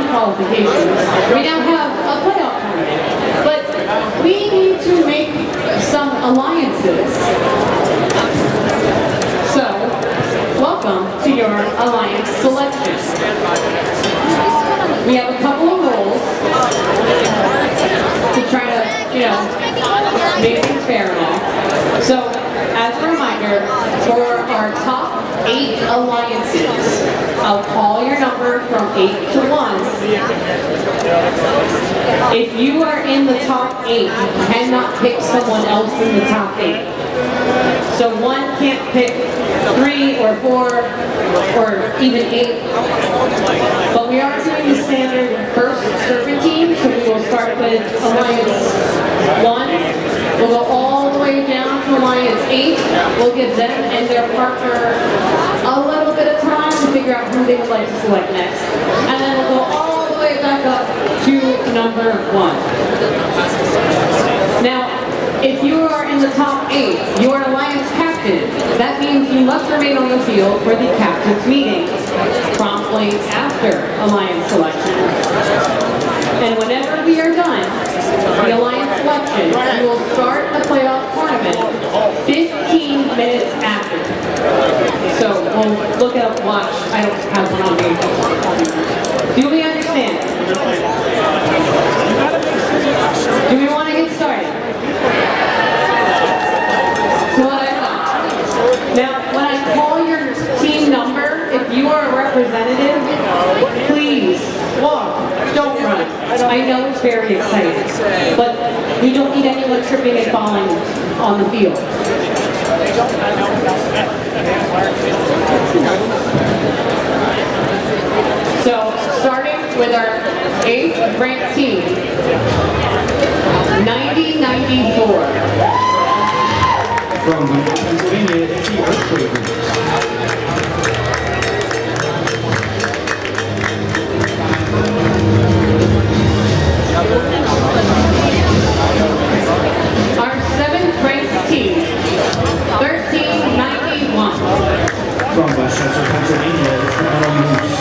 qualifications. We now have a playoff tournament, but we need to make some alliances. So, welcome to your alliance selection. We have a couple of roles to try to, make things fair and all. So, as a reminder, for our top 8 alliances, I'll call your number from 8 to 1. If you are in the top 8, you cannot pick someone else in the top 8. So one can't pick 3 or 4 or even 8. But we are doing the standard first serpentine, so we will start with Alliance 1. We'll go all the way down to Alliance 8. We'll give them and their partner a little bit of time to figure out who they would like to select next. And then we'll go all the way back up to number 1. Now, if you are in the top 8, you are Alliance Captain. That means you must remain on the field for the Captain's meeting, promptly after Alliance selection. And whenever we are done, the Alliance selection, we will start the playoff tournament 15 minutes after. So we'll look at a watch. I don't have one on me. Do we understand? Do we want to get started? So what I thought. Now, when I call your team number, if you are a representative, please walk, don't run. I know it's very exciting, but we don't need anyone tripping and falling on the field. So, starting with our 8th ranked team, 90-94. From Pennsylvania, it's the Earthquakers. Our 7th ranked team, 13-91. From Westchester, Pennsylvania, it's the Metal Moose.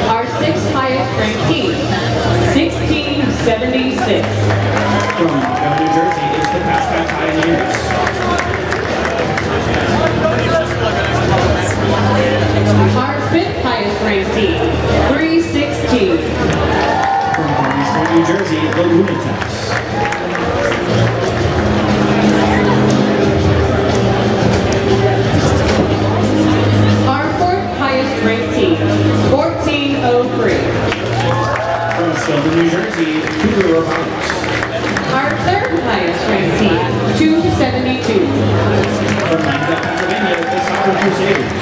Our 6th highest ranked team, 16-76. From Montreal, New Jersey, it's the Pascack Pioneers. Our 5th highest ranked team, 316. From Farmington, New Jersey, the Lunatics. Our 4th highest ranked team, 1403. From Stoughton, New Jersey, Cougar Robotics. Our 3rd highest ranked team, 272. From Lancaster, Pennsylvania, the Soccer Crusaders.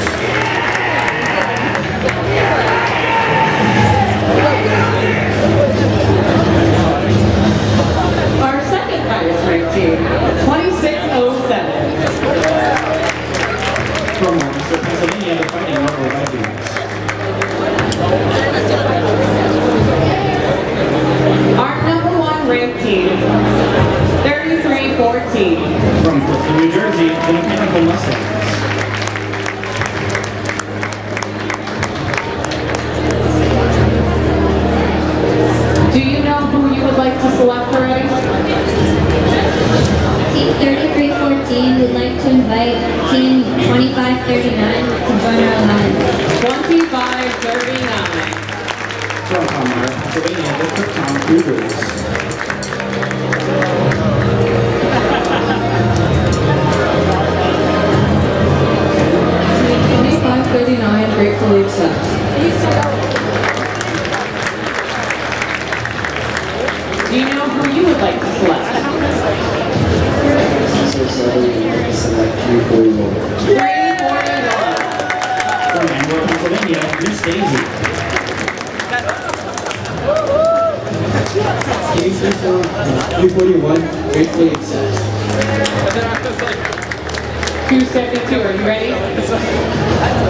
Our 2nd highest ranked team, 2607. From Lancaster, Pennsylvania, the Fighting Marble Vikings. Our number 1 ranked team, 3314. From Clifton, New Jersey, the Mechanical Mustangs. Do you know who you would like to select already? Team 3314 would like to invite Team 2539 to join our alliance. 2539. From Palmyra, Pennsylvania, the Krypton Cougars. Team 2539 gratefully accepts. Do you know who you would like to select? Select 341. 341. From Anglo, Pennsylvania, Miss Daisy. Team 341 gratefully accepts. 272, are you ready?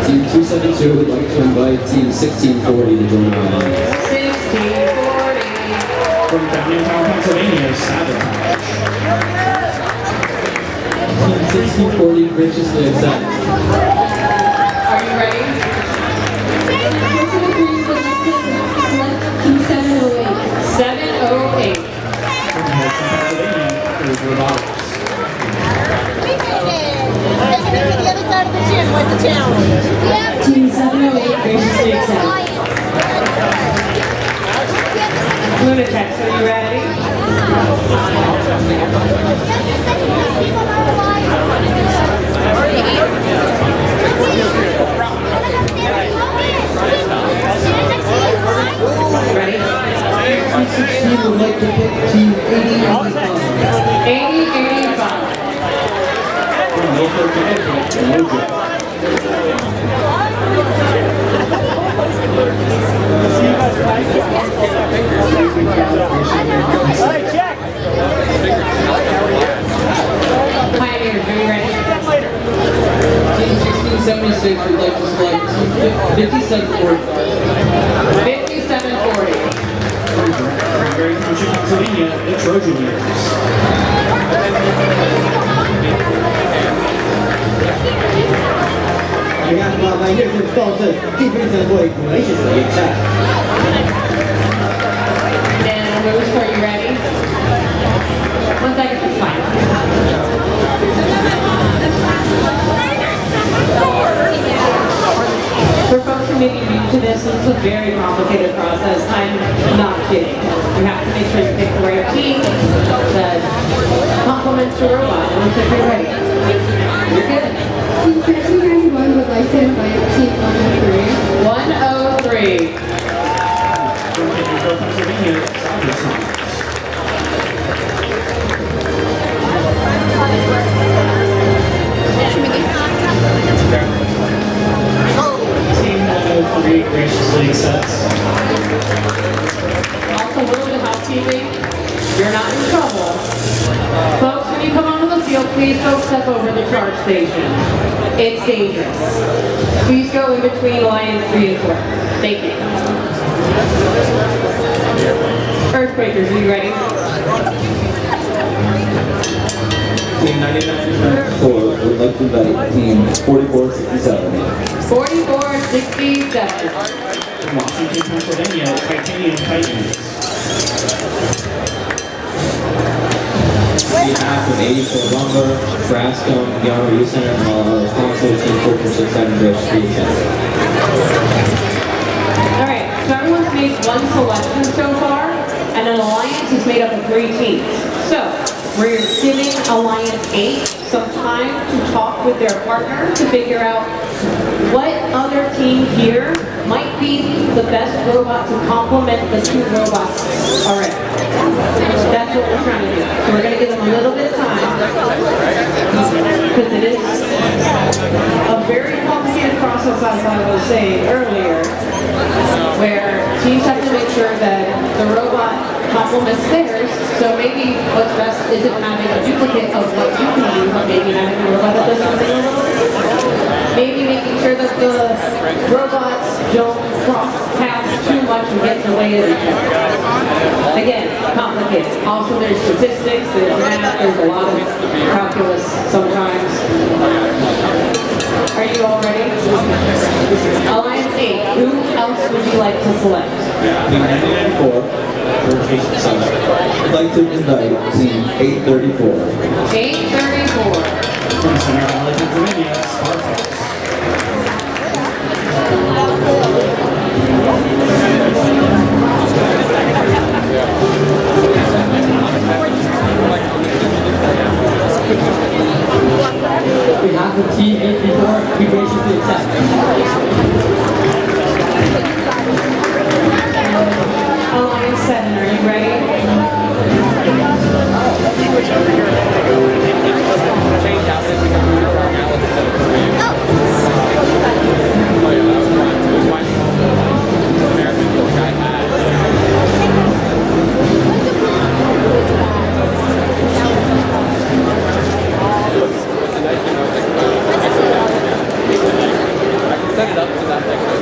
Team 272 would like to invite Team 1640 to join our alliance. 1640. From Downtown, Pennsylvania, Sabotage. Team 1640 graciously accepts. Are you is Robotics. We made it! Making it to the other side of the gym was the challenge. Team 708 graciously accepts. Lunatics, are you ready? Ready? Team 16 would like to pick Team 80-85. 80-85. From Milford, Connecticut, Mojo. Pioneers, are you ready? Team 1676 would like to select Team 5745. 57-40. Cranberry Township, Pennsylvania, the Trojan Years.你看，麻烦月份到这，地平线会没是谁在？ And moves for you ready? 1 second, it's fine. For folks who may be new to this is a very complicated process. I'm not kidding. You have to make sure you pick the right team that complements your robot. Once if you're ready, you're good. Team 1391 would like to invite Team 103. 103. From Pittsburgh, Pennsylvania, Soccer Science. Team 103 graciously accepts. Also, a little bit of housekeeping. You're not in trouble. Folks, when you come onto the field, please don't step over the charge station. It's dangerous. Please go in between lines 3 and 4. Thank you. Earthquakers, are you ready? Team 9994 would like to invite Team 4467. 44-67. From Washington, Pennsylvania, Titanium Titans. On behalf of 84 Lumber, Brascombe, Yamaha Youth Center, and all other sponsors, Team 4467 registration. Alright, so everyone's made one selection so far, and an alliance is made up of 3 teams. So, we're giving Alliance 8 some time to talk with their partner to figure out what other team here might be the best robot to complement the 2 robots already. That's what we're trying to do. So we're going to give them a little bit of time, because it is a very complicated process, as I was saying earlier, where teams have to make sure that the robot complements theirs. So maybe what's best isn't having a duplicate of what you can do, but maybe having a robot that does something a little different. Maybe making sure that the robots don't cross paths too much and get in the way of each other. Again, complicated. Also, there's statistics, there's math, there's a lot of calculus sometimes. Are you all ready? Alliance 8, who else would you like to select? Team 994, registration center. Would like to invite Team 834. 834. From Center Valley, Pennsylvania, Spartans. On behalf of Team 834, we graciously accept. Alliance 7, are you ready?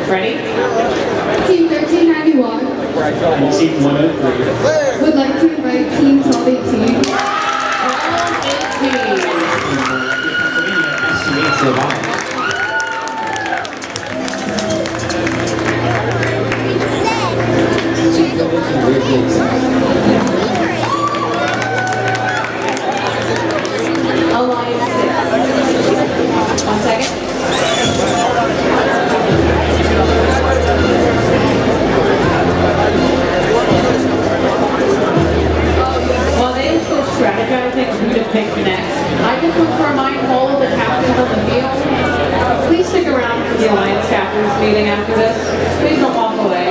Ready? Team 1391 And Team 103. would like to invite Team 1218. 1218. Pennsylvania, SCH Robotics. Team 7 graciously accept. deal, please stick around for the Alliance Captain's meeting after this. Please don't walk away.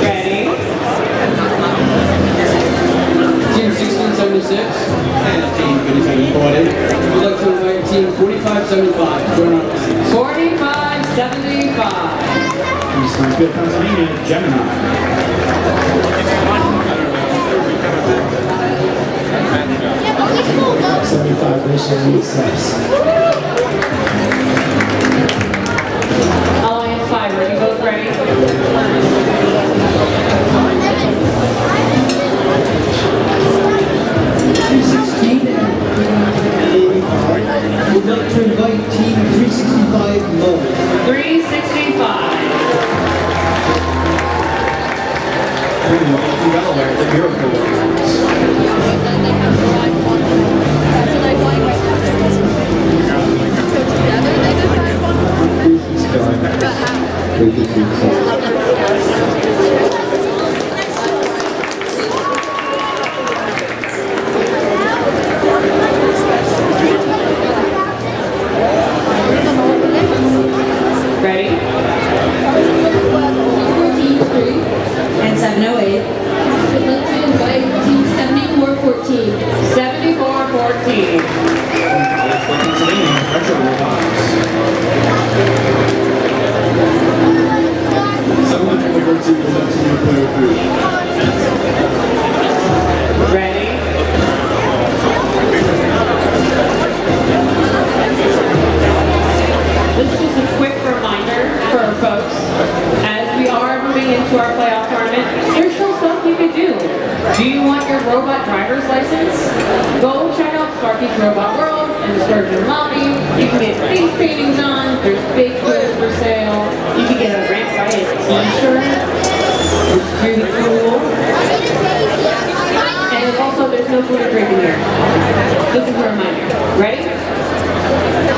Ready? Team 1676. And team 5740. We'd like to invite team 4575 to join our line. 4575. From Springfield, Pennsylvania, Gemini. Yeah, but we full though. 75 racial accepts. Alliance 5, are you both ready? We'd like to invite team 365 low. 365. Delaware, the Miracle Warriors. Ready? Team 3 And 708. would like to invite team 7414. 7414. Pennsylvania, Retro Robotics. 742 will let you player 3. Ready? This is just a quick reminder for our folks. As we are moving into our playoff tournament, there's still stuff you could do. Do you want your robot driver's license? Go check out Sparky's Robot World and the Sturgeon Lobby. You can get face paintings on. There's big goods for sale. You can get a Rank Riot t-shirt. It's really cool. And there's no food or drink in here. This is a reminder. Ready?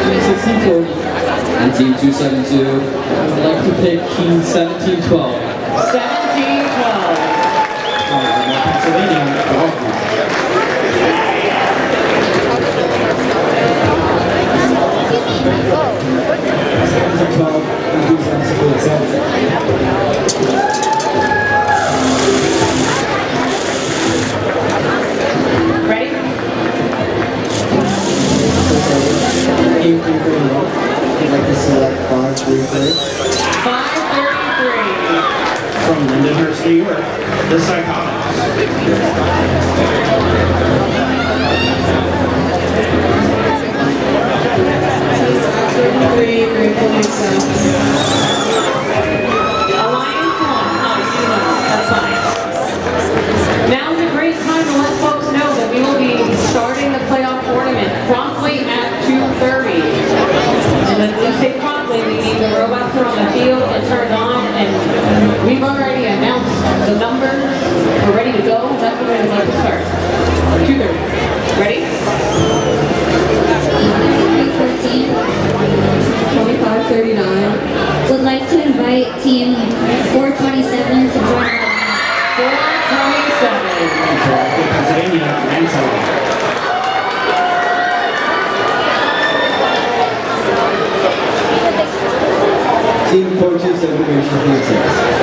Team 1640 And team 272. would like to pick team 1712. 1712. Pennsylvania, Dogwood. Ready? Team 331. We'd like to select 533. 533. From Lindenhurst, New York, the Psychotics. 33, Grateful Myself. Alliance 1. Oh, you know, that's fine. Now's a great time to let folks know that we will be starting the playoff tournament promptly at 2:30. And when we say promptly, we mean the robots are on the field and turned on, and we've already announced the numbers. We're ready to go. That's the way we'd like to start. 2:30. Ready? 314 2539 would like to invite team 427 to join our line. 427. Pennsylvania, Manitoba. Team 427 racial accepts.